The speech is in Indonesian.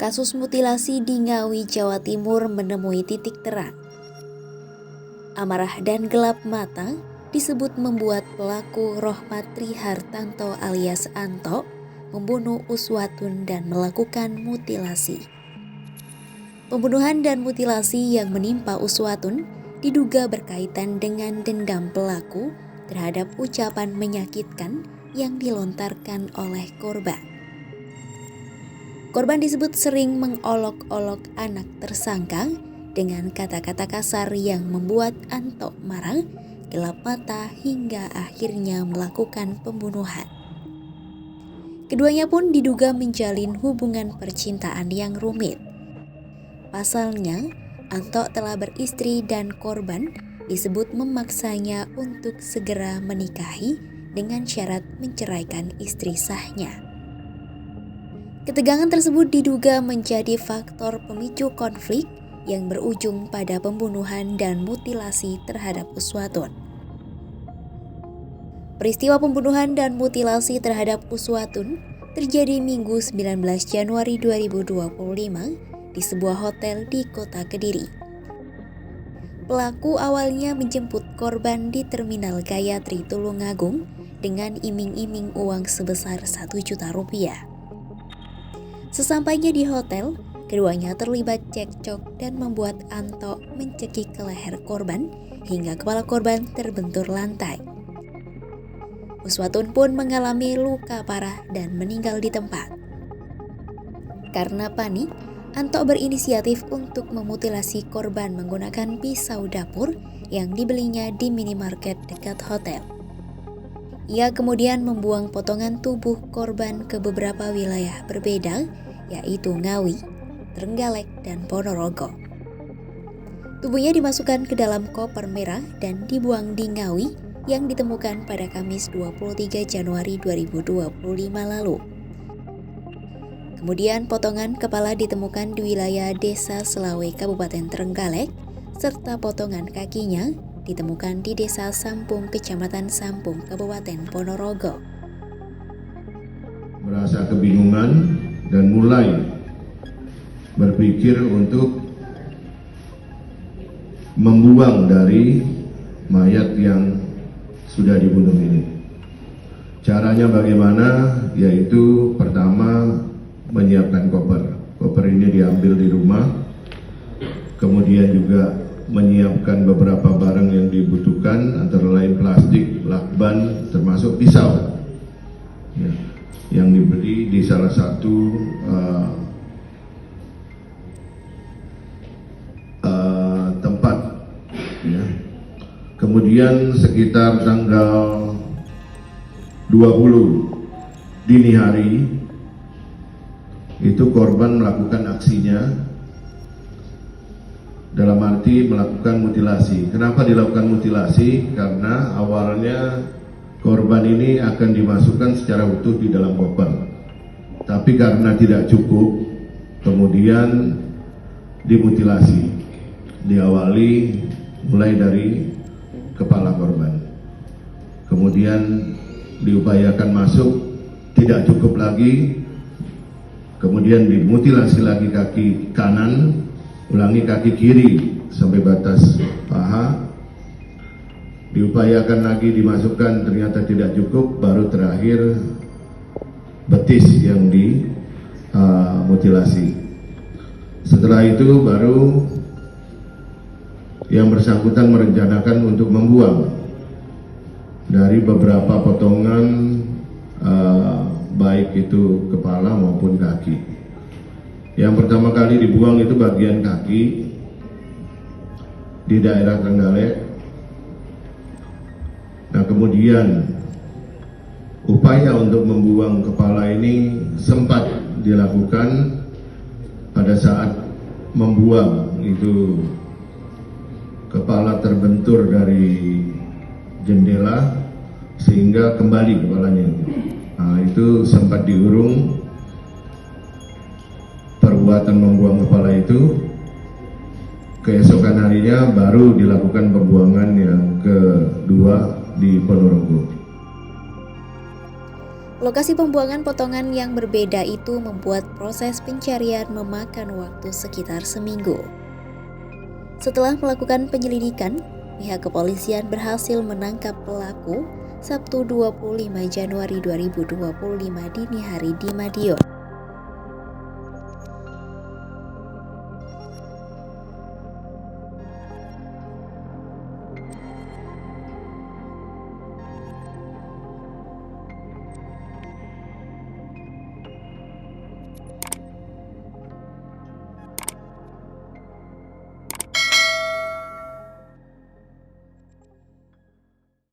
Kasus mutilasi di Ngawi, Jawa Timur menemui titik terang. Amarah dan gelap mata disebut membuat pelaku Rohmat Trihartanto alias Anto membunuh Uswatun dan melakukan mutilasi. Pembunuhan dan mutilasi yang menimpa Uswatun diduga berkaitan dengan dendam pelaku terhadap ucapan menyakitkan yang dilontarkan oleh korban. Korban disebut sering mengolok-olok anak tersangka dengan kata-kata kasar yang membuat Anto marah, gelap mata hingga akhirnya melakukan pembunuhan. Keduanya pun diduga menjalin hubungan percintaan yang rumit. Pasalnya, Anto telah beristri dan korban disebut memaksanya untuk segera menikahi dengan syarat menceraikan istri sahnya. Ketegangan tersebut diduga menjadi faktor pemicu konflik yang berujung pada pembunuhan dan mutilasi terhadap Uswatun. Peristiwa pembunuhan dan mutilasi terhadap Uswatun terjadi Minggu 19 Januari 2025 di sebuah hotel di Kota Kediri. Pelaku awalnya menjemput korban di Terminal Gayatri Tulungagung dengan iming-iming uang sebesar 1 juta rupiah. Sesampainya di hotel, keduanya terlibat cekcok dan membuat Anto mencekik ke leher korban hingga kepala korban terbentur lantai. Uswatun pun mengalami luka parah dan meninggal di tempat. Karena panik, Anto berinisiatif untuk memutilasi korban menggunakan pisau dapur yang dibelinya di minimarket dekat hotel. Ia kemudian membuang potongan tubuh korban ke beberapa wilayah berbeda, yaitu Ngawi, Trenggalek, dan Ponorogo. Tubuhnya dimasukkan ke dalam koper merah dan dibuang di Ngawi yang ditemukan pada Kamis 23 Januari 2025 lalu. Kemudian potongan kepala ditemukan di wilayah Desa Selawe, Kabupaten Trenggalek, serta potongan kakinya ditemukan di Desa Sampung, Kecamatan Sampung, Kabupaten Ponorogo. Merasa kebingungan dan mulai berpikir untuk membuang dari mayat yang sudah dibunuh ini. Caranya bagaimana? Yaitu pertama menyiapkan koper. Koper ini diambil di rumah, kemudian juga menyiapkan beberapa barang yang dibutuhkan, antara lain plastik, lakban, termasuk pisau ya, yang dibeli di salah satu tempat ya. Kemudian sekitar tanggal 20 dini hari itu korban melakukan aksinya, dalam arti melakukan mutilasi. Kenapa dilakukan mutilasi? Karena awalnya korban ini akan dimasukkan secara utuh di dalam koper. Tapi karena tidak cukup, kemudian dimutilasi. Diawali mulai dari kepala korban. Kemudian diupayakan masuk, tidak cukup lagi. Kemudian dimutilasi lagi kaki kanan, ulangi kaki kiri sampai batas paha, diupayakan lagi dimasukkan, ternyata tidak cukup, baru terakhir betis yang dimutilasi. Setelah itu baru yang bersangkutan merencanakan untuk membuang dari beberapa potongan baik itu kepala maupun kaki. Yang pertama kali dibuang itu bagian kaki di daerah Trenggalek. Nah, kemudian upaya untuk membuang kepala ini sempat dilakukan pada saat membuang itu, kepala terbentur dari jendela sehingga kembali kepalanya. Nah, itu sempat diurung. Perbuatan membuang kepala itu, keesokan harinya baru dilakukan pembuangan yang kedua di Ponorogo. Lokasi pembuangan potongan yang berbeda itu membuat proses pencarian memakan waktu sekitar seminggu. Setelah melakukan penyelidikan, pihak kepolisian berhasil menangkap pelaku Sabtu 25 Januari 2025 dini hari di Madiun.